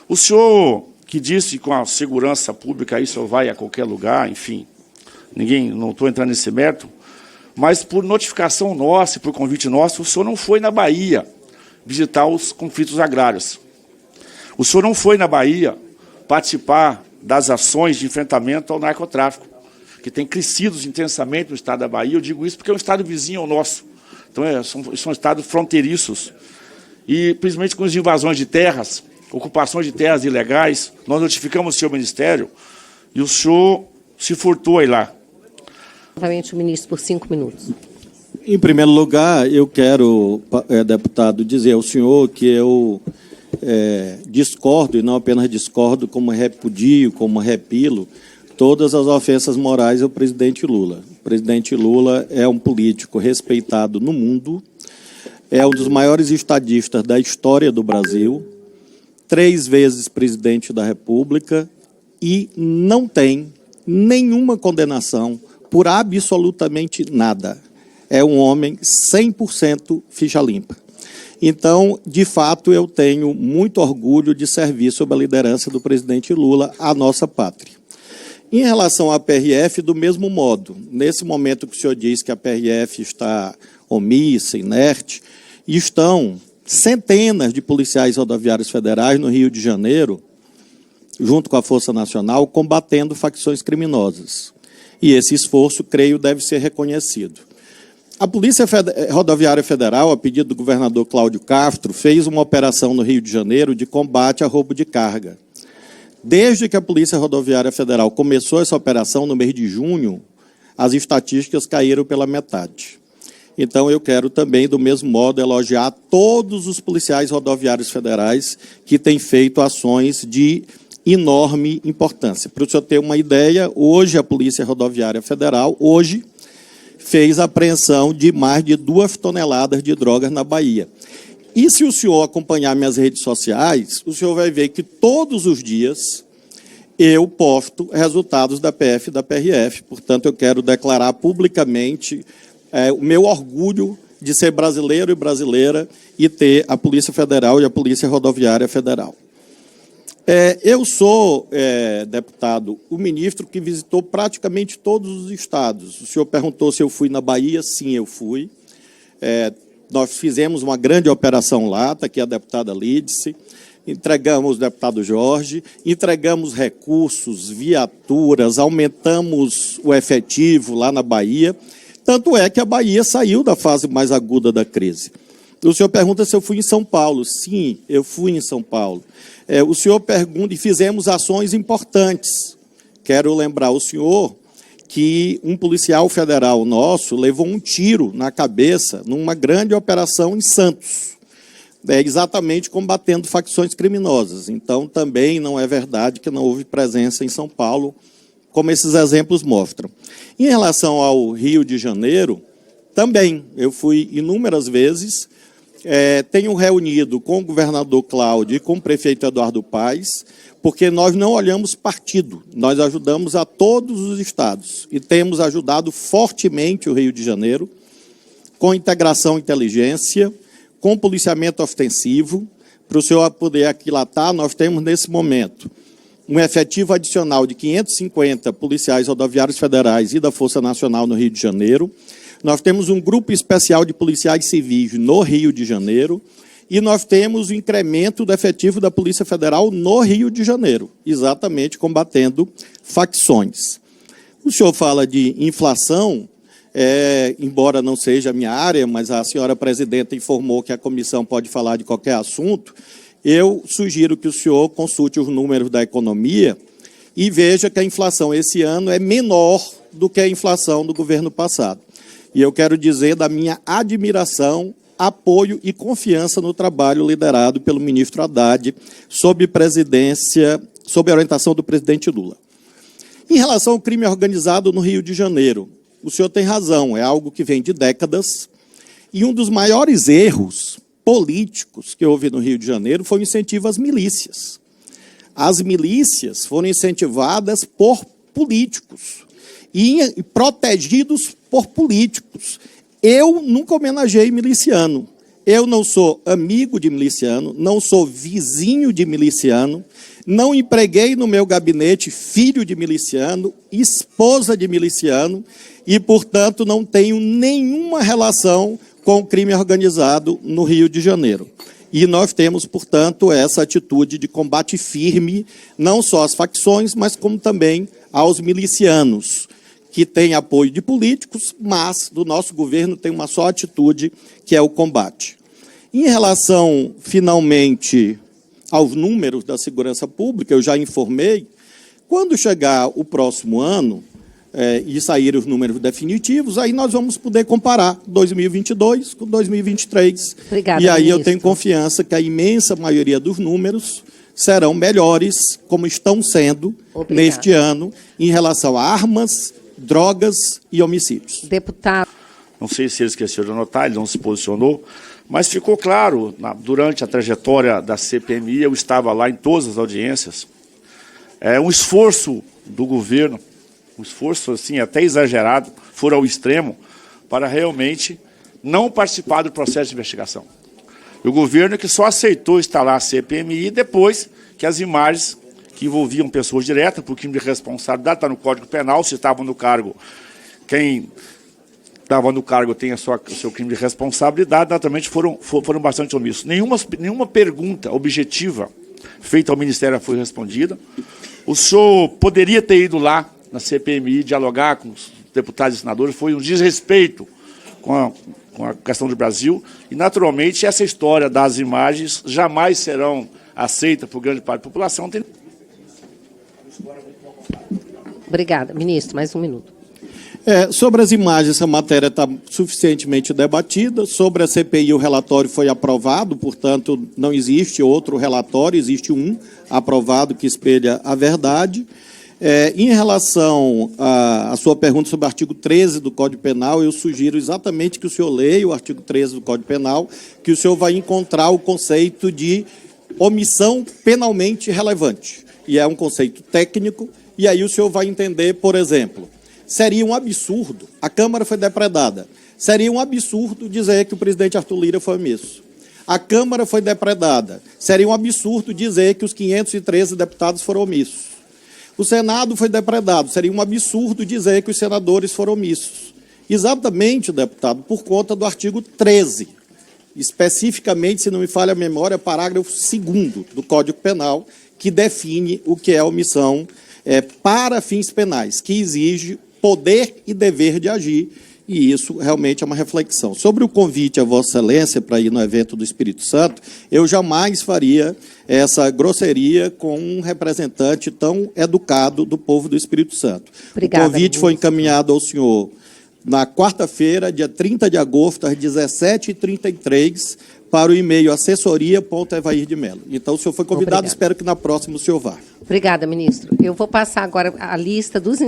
O senhor que disse que com a segurança pública aí o senhor vai a qualquer lugar, enfim, não estou entrando nesse mérito, mas por notificação nossa, por convite nosso, o senhor não foi na Bahia visitar os conflitos agrários. O senhor não foi na Bahia participar das ações de enfrentamento ao narcotráfico, que tem crescido intensamente no estado da Bahia. Eu digo isso porque é um estado vizinho ao nosso. Então, são estados fronteiriços. E, principalmente com as invasões de terras, ocupações de terras ilegais, nós notificamos o senhor ministério e o senhor se furtou aí lá. Novamente o ministro por 5 minutos. Em primeiro lugar, eu quero, deputado, dizer ao senhor que eu discordo, e não apenas discordo, como repudio, como repilo, todas as ofensas morais ao presidente Lula. O presidente Lula é um político respeitado no mundo, é um dos maiores estadistas da história do Brasil, 3 vezes presidente da República e não tem nenhuma condenação por absolutamente nada. É um homem 100% ficha limpa. Então, de fato, eu tenho muito orgulho de servir sob a liderança do presidente Lula à nossa pátria. Em relação à PRF, do mesmo modo, nesse momento que o senhor diz que a PRF está omissa, inerte, estão centenas de policiais rodoviários federais no Rio de Janeiro, junto com a Força Nacional, combatendo facções criminosas. E esse esforço, creio, deve ser reconhecido. A Polícia Rodoviária Federal, a pedido do governador Cláudio Castro, fez uma operação no Rio de Janeiro de combate a roubo de carga. Desde que a Polícia Rodoviária Federal começou essa operação, no mês de junho, as estatísticas caíram pela metade. Então, eu quero também, do mesmo modo, elogiar todos os policiais rodoviários federais que têm feito ações de enorme importância. Para o senhor ter uma ideia, hoje a Polícia Rodoviária Federal, fez a apreensão de mais de 2 toneladas de drogas na Bahia. E se o senhor acompanhar minhas redes sociais, o senhor vai ver que todos os dias eu posto resultados da PF e da PRF. Portanto, eu quero declarar publicamente o meu orgulho de ser brasileiro e brasileira e ter a Polícia Federal e a Polícia Rodoviária Federal. Eu sou, deputado, o ministro que visitou praticamente todos os estados. O senhor perguntou se eu fui na Bahia. Sim, eu fui. Nós fizemos uma grande operação lá, está aqui a deputada Lídice, entregamos o deputado Jorge, entregamos recursos, viaturas, aumentamos o efetivo lá na Bahia. Tanto é que a Bahia saiu da fase mais aguda da crise. O senhor pergunta se eu fui em São Paulo. Sim, eu fui em São Paulo. O senhor pergunta, e fizemos ações importantes. Quero lembrar ao senhor que um policial federal nosso levou um tiro na cabeça numa grande operação em Santos, exatamente combatendo facções criminosas. Então, também não é verdade que não houve presença em São Paulo, como esses exemplos mostram. Em relação ao Rio de Janeiro, também eu fui inúmeras vezes. Tenho reunido com o governador Cláudio e com o prefeito Eduardo Paes, porque nós não olhamos partido, nós ajudamos a todos os estados e temos ajudado fortemente o Rio de Janeiro, com integração e inteligência, com policiamento ostensivo. Para o senhor poder aquilatar, nós temos nesse momento um efetivo adicional de 550 policiais rodoviários federais e da Força Nacional no Rio de Janeiro. Nós temos um grupo especial de policiais civis no Rio de Janeiro e nós temos o incremento do efetivo da Polícia Federal no Rio de Janeiro, exatamente combatendo facções. O senhor fala de inflação, embora não seja a minha área, mas a senhora presidenta informou que a comissão pode falar de qualquer assunto. Eu sugiro que o senhor consulte os números da economia e veja que a inflação esse ano é menor do que a inflação do governo passado. E eu quero dizer da minha admiração, apoio e confiança no trabalho liderado pelo ministro Haddad, sob a orientação do presidente Lula. Em relação ao crime organizado no Rio de Janeiro, o senhor tem razão, é algo que vem de décadas, e um dos maiores erros políticos que houve no Rio de Janeiro foi o incentivo às milícias. As milícias foram incentivadas por políticos e protegidos por políticos. Eu nunca homenageei miliciano. Eu não sou amigo de miliciano, não sou vizinho de miliciano, não empreguei no meu gabinete filho de miliciano, esposa de miliciano e, portanto, não tenho nenhuma relação com o crime organizado no Rio de Janeiro. E nós temos, portanto, essa atitude de combate firme, não só às facções, mas como também aos milicianos, que têm apoio de políticos, mas do nosso governo tem uma só atitude, que é o combate. Em relação, finalmente, aos números da segurança pública, eu já informei, quando chegar o próximo ano e saírem os números definitivos, aí nós vamos poder comparar 2022 com 2023. Obrigada, e aí ministro. Eu tenho confiança que a imensa maioria dos números serão melhores, como estão sendo neste ano, em relação a armas, drogas e homicídios. Deputado. Não sei se ele esqueceu de anotar, ele não se posicionou, mas ficou claro, durante a trajetória da CPMI, eu estava lá em todas as audiências, um esforço do governo, um esforço assim, até exagerado, for ao extremo, para realmente não participar do processo de investigação. E o governo que só aceitou instalar a CPMI depois que as imagens que envolviam pessoas diretas, por crime de responsabilidade, está no Código Penal, se estavam no cargo, quem estava no cargo tem o seu crime de responsabilidade, naturalmente foram bastante omissos. Nenhuma pergunta objetiva feita ao Ministério foi respondida. O senhor poderia ter ido lá na CPMI dialogar com os deputados e senadores, foi um desrespeito com a questão do Brasil, e naturalmente essa história das imagens jamais serão aceitas por grande parte da população. Obrigada. Ministro, mais um minuto. Sobre as imagens, essa matéria está suficientemente debatida. Sobre a CPI, o relatório foi aprovado, portanto, não existe outro relatório, existe um aprovado que espelha a verdade. Em relação à sua pergunta sobre o artigo 13 do Código Penal, eu sugiro exatamente que o senhor leia o artigo 13 do Código Penal, que o senhor vai encontrar o conceito de omissão penalmente relevante. E é um conceito técnico, e aí o senhor vai entender, por exemplo, seria um absurdo, a Câmara foi depredada, seria um absurdo dizer que o presidente Arthur Lira foi omisso. A Câmara foi depredada, seria um absurdo dizer que os 513 deputados foram omissos. O Senado foi depredado, seria um absurdo dizer que os senadores foram omissos. Exatamente, deputado, por conta do artigo 13, especificamente, se não me falha a memória, parágrafo 2º do Código Penal, que define o que é omissão para fins penais, que exige poder e dever de agir, e isso realmente é uma reflexão. Sobre o convite a Vossa Excelência para ir no evento do Espírito Santo, eu jamais faria essa grosseria com um representante tão educado do povo do Espírito Santo. Obrigada, o convite foi encaminhado ao senhor na quarta-feira, dia 30 de agosto, às 17h33, para o e-mail assessoria.evair.de.mello. Então, o senhor foi convidado, espero que na próxima o senhor vá. Obrigada, ministro. Eu vou passar agora a lista dos